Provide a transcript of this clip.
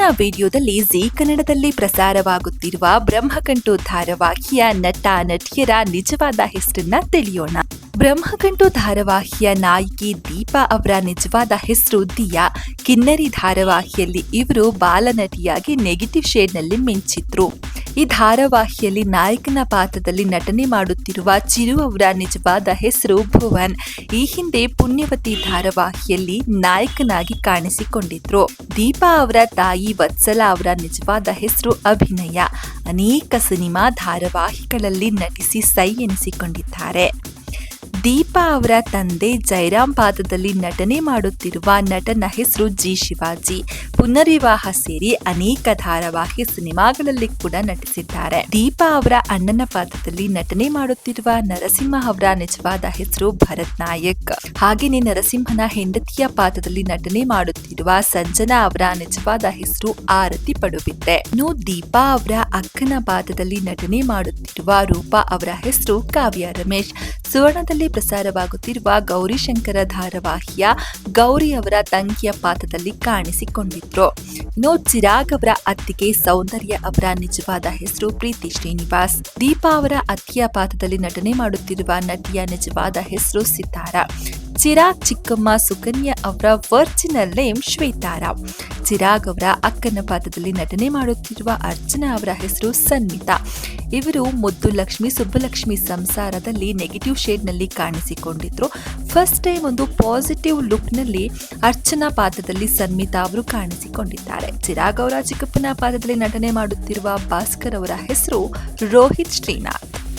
ಇವತ್ತಿನ ವಿಡಿಯೋದಲ್ಲಿ ಜೀ ಕನ್ನಡದಲ್ಲಿ ಪ್ರಸಾರವಾಗುತ್ತಿರುವ ಬ್ರಹ್ಮಗಂಟು ಧಾರಾವಾಹಿಯ ನಟ ನಟಿಯರ ನಿಜವಾದ ಹೆಸರನ್ನ ತಿಳಿಯೋಣ. ಬ್ರಹ್ಮಗಂಟು ಧಾರಾವಾಹಿಯ ನಾಯಕಿ ದೀಪಾ ಅವರ ನಿಜವಾದ ಹೆಸರು ದಿಯಾ. ಕಿನ್ನರಿ ಧಾರಾವಾಹಿಯಲ್ಲಿ ಇವರು ಬಾಲನಟಿಯಾಗಿ ನೆಗೆಟಿವ್ ಶೇಡ್ನಲ್ಲಿ ಮಿಂಚಿದ್ರು. ಈ ಧಾರಾವಾಹಿಯಲ್ಲಿ ನಾಯಕನ ಪಾತ್ರದಲ್ಲಿ ನಟನೆ ಮಾಡುತ್ತಿರುವ ಚಿರು ಅವರ ನಿಜವಾದ ಹೆಸರು ಭುವನ್. ಈ ಹಿಂದೆ ಪುಣ್ಯವತಿ ಧಾರಾವಾಹಿಯಲ್ಲಿ ನಾಯಕನಾಗಿ ಕಾಣಿಸಿಕೊಂಡಿದ್ರು. ದೀಪಾ ಅವರ ತಾಯಿ ವತ್ಸಲ ಅವರ ನಿಜವಾದ ಹೆಸರು ಅಭಿನಯ. ಅನೇಕ ಸಿನಿಮಾ ಧಾರಾವಾಹಿಗಳಲ್ಲಿ ನಟಿಸಿ ಸೈ ಎನಿಸಿಕೊಂಡಿದ್ದಾರೆ. ದೀಪಾ ಅವರ ತಂದೆ ಜಯರಾಮ್ ಪಾತ್ರದಲ್ಲಿ ನಟನೆ ಮಾಡುತ್ತಿರುವ ನಟನ ಹೆಸರು ಜಿ ಶಿವಾಜಿ. ಪುನರ್ವಿವಾಹ ಸೇರಿ ಅನೇಕ ಧಾರಾವಾಹಿ ಸಿನಿಮಾಗಳಲ್ಲಿ ಕೂಡ ನಟಿಸಿದ್ದಾರೆ. ದೀಪಾ ಅವರ ಅಣ್ಣನ ಪಾತ್ರದಲ್ಲಿ ನಟನೆ ಮಾಡುತ್ತಿರುವ ನರಸಿಂಹ ಅವರ ನಿಜವಾದ ಹೆಸರು ಭರತ್ ನಾಯಕ್. ಹಾಗೆಯೇ ನರಸಿಂಹನ ಹೆಂಡತಿಯ ಪಾತ್ರದಲ್ಲಿ ನಟನೆ ಮಾಡುತ್ತಿರುವ ಸಂಜನಾ ಅವರ ನಿಜವಾದ ಹೆಸರು ಆರತಿ ಪಡುಬಿದ್ರೆ. ಇನ್ನು ದೀಪಾ ಅವರ ಅಕ್ಕನ ಪಾತ್ರದಲ್ಲಿ ನಟನೆ ಮಾಡುತ್ತಿರುವ ರೂಪಾ ಅವರ ಹೆಸರು ಕಾವ್ಯ ರಮೇಶ್. ಸುವರ್ಣದಲ್ಲಿ ಪ್ರಸಾರವಾಗುತ್ತಿರುವ ಗೌರಿಶಂಕರ ಧಾರಾವಾಹಿಯ ಗೌರಿ ಅವರ ತಂಗಿಯ ಪಾತ್ರದಲ್ಲಿ ಕಾಣಿಸಿಕೊಂಡಿದ್ರು. ಇನ್ನು ಚಿರಾಗ್ ಅವರ ಅತ್ತಿಗೆ ಸೌಂದರ್ಯ ಅವರ ನಿಜವಾದ ಹೆಸರು ಪ್ರೀತಿ ಶ್ರೀನಿವಾಸ್. ದೀಪಾ ಅವರ ಅತ್ತಿಯ ಪಾತ್ರದಲ್ಲಿ ನಟನೆ ಮಾಡುತ್ತಿರುವ ನಟಿಯ ನಿಜವಾದ ಹೆಸರು ಸಿತಾರಾ. ಚಿರಾಗ್ ಚಿಕ್ಕಮ್ಮ ಸುಕನ್ಯಾ ಅವರ ಒರಿಜಿನಲ್ ನೇಮ್ ಶ್ವೇತಾರಾಮ್. ಚಿರಾಗ್ ಅವರ ಅಕ್ಕನ ಪಾತ್ರದಲ್ಲಿ ನಟನೆ ಮಾಡುತ್ತಿರುವ ಅರ್ಚನಾ ಅವರ ಹೆಸರು ಸನ್ಮಿತಾ. ಇವರು ಮುದ್ದು ಲಕ್ಷ್ಮಿ ಸುಬ್ಬಲಕ್ಷ್ಮಿ ಸಂಸಾರದಲ್ಲಿ ನೆಗೆಟಿವ್ ಶೇಡ್ ನಲ್ಲಿ ಕಾಣಿಸಿಕೊಂಡಿದ್ರು. ಫಸ್ಟ್ ಟೈಮ್ ಒಂದು ಪಾಸಿಟಿವ್ ಲುಕ್ ನಲ್ಲಿ ಅರ್ಚನಾ ಪಾತ್ರದಲ್ಲಿ ಸನ್ಮಿತಾ ಅವರು ಕಾಣಿಸಿಕೊಂಡಿದ್ದಾರೆ. ಚಿರಾಗ್ ಅವರ ಚಿಕ್ಕಪ್ಪನ ಪಾತ್ರದಲ್ಲಿ ನಟನೆ ಮಾಡುತ್ತಿರುವ ಭಾಸ್ಕರ್ ಅವರ ಹೆಸರು ರೋಹಿತ್ ಶ್ರೀನಾಥ್.